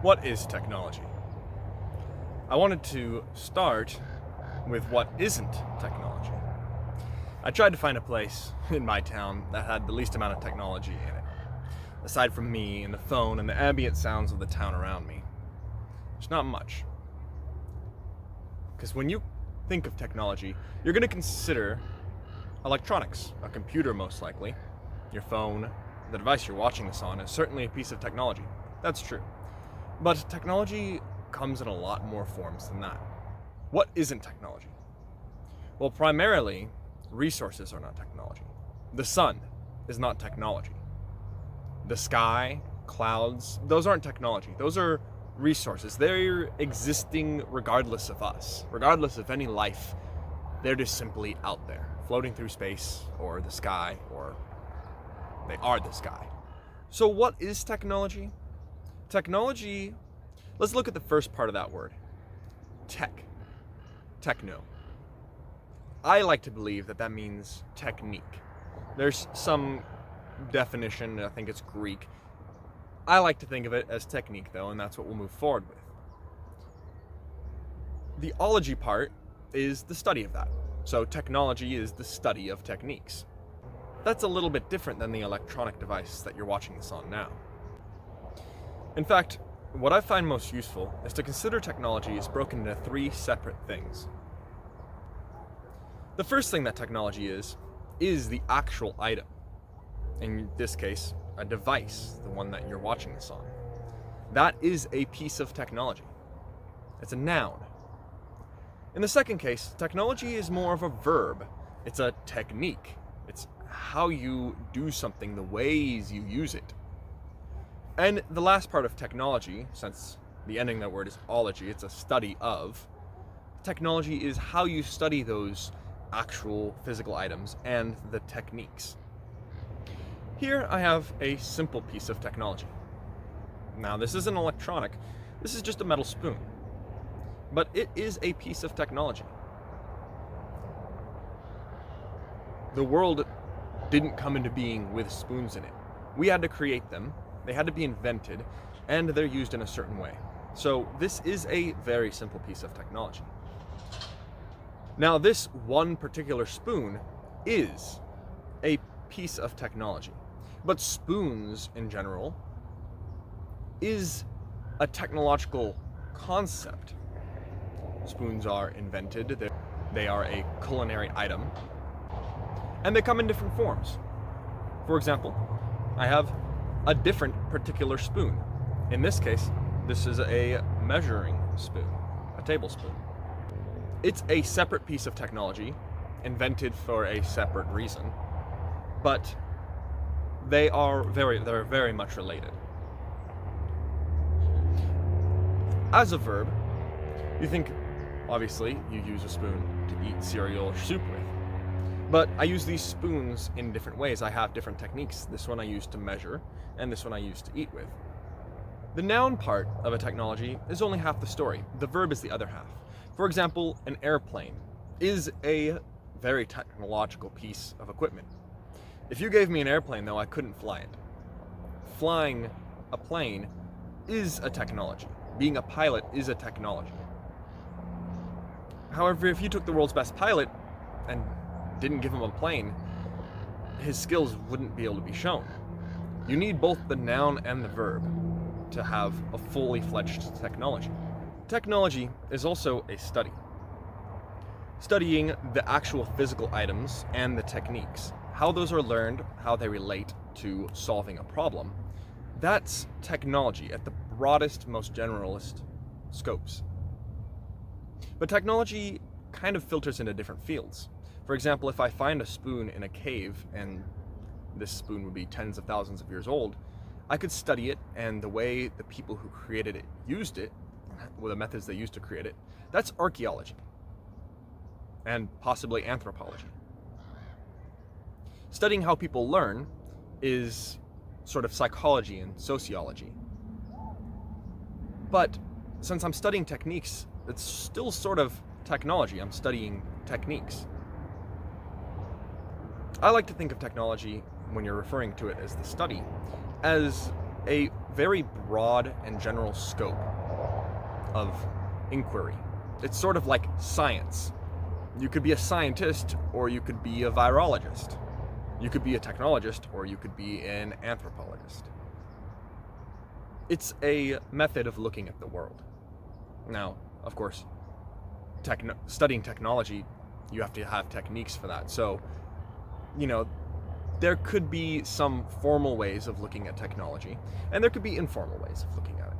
What is technology? I wanted to start with what isn't technology. I tried to find a place in my town that had the least amount of technology in it, aside from me and the phone and the ambient sounds of the town around me. There's not much. Because when you think of technology, you're going to consider electronics, a computer most likely. Your phone, the device you're watching this on, is certainly a piece of technology. That's true. But technology comes in a lot more forms than that. What isn't technology? Well, primarily, resources are not technology. The sun is not technology. The sky, clouds, those aren't technology. Those are resources. They're existing regardless of us, regardless of any life. They're just simply out there, floating through space or the sky, or they are the sky. So what is technology? Technology, let's look at the first part of that word. Tech. Techno. I like to believe that that means technique. There's some definition, I think it's Greek. I like to think of it as technique though, and that's what we'll move forward with. The ology part is the study of that. So technology is the study of techniques. That's a little bit different than the electronic device that you're watching this on now. In fact, what I find most useful is to consider technology as broken into three separate things. The first thing that technology is the actual item. In this case, a device, the one that you're watching this on. That is a piece of technology. It's a noun. In the second case, technology is more of a verb. It's a technique. It's how you do something, the ways you use it. And the last part of technology, since the ending of that word is ology, it's a study of, technology is how you study those actual physical items and the techniques. Here I have a simple piece of technology. Now this isn't electronic, this is just a metal spoon. But it is a piece of technology. The world didn't come into being with spoons in it. We had to create them, they had to be invented, and they're used in a certain way. So this is a very simple piece of technology. Now this one particular spoon is a piece of technology, but spoons in general is a technological concept. Spoons are invented, they are a culinary item, and they come in different forms. For example, I have a different particular spoon. In this case, this is a measuring spoon, a tablespoon. It's a separate piece of technology, invented for a separate reason, but they're very much related. As a verb, you think, obviously, you use a spoon to eat cereal or soup with. But I use these spoons in different ways. I have different techniques. This one I use to measure, and this one I use to eat with. The noun part of a technology is only half the story. The verb is the other half. For example, an airplane is a very technological piece of equipment. If you gave me an airplane, though, I couldn't fly it. Flying a plane is a technology. Being a pilot is a technology. However, if you took the world's best pilot and didn't give him a plane, his skills wouldn't be able to be shown. You need both the noun and the verb to have a fully fledged technology. Technology is also a study. Studying the actual physical items and the techniques, how those are learned, how they relate to solving a problem, that's technology at the broadest, most generalist scopes. But technology kind of filters into different fields. For example, if I find a spoon in a cave, and this spoon would be tens of thousands of years old, I could study it and the way the people who created it used it, with the methods they used to create it. That's archaeology, and possibly anthropology. Studying how people learn is sort of psychology and sociology. But since I'm studying techniques, it's still sort of technology. I'm studying techniques. I like to think of technology, when you're referring to it as the study, as a very broad and general scope of inquiry. It's sort of like science. You could be a scientist, or you could be a virologist. You could be a technologist, or you could be an anthropologist. It's a method of looking at the world. Now, of course, studying technology, you have to have techniques for that. So, there could be some formal ways of looking at technology, and there could be informal ways of looking at it.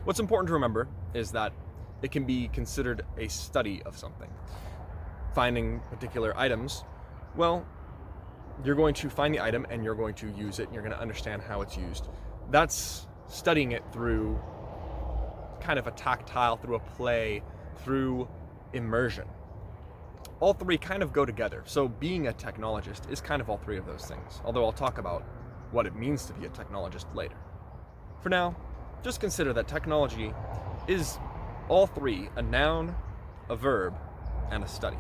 What's important to remember is that it can be considered a study of something. Finding particular items, well, you're going to find the item and you're going to use it and you're going to understand how it's used. That's studying it through kind of a tactile, through a play, through immersion. All three kind of go together. So being a technologist is kind of all three of those things, although I'll talk about what it means to be a technologist later. For now, just consider that technology is all three: a noun, a verb, and a study.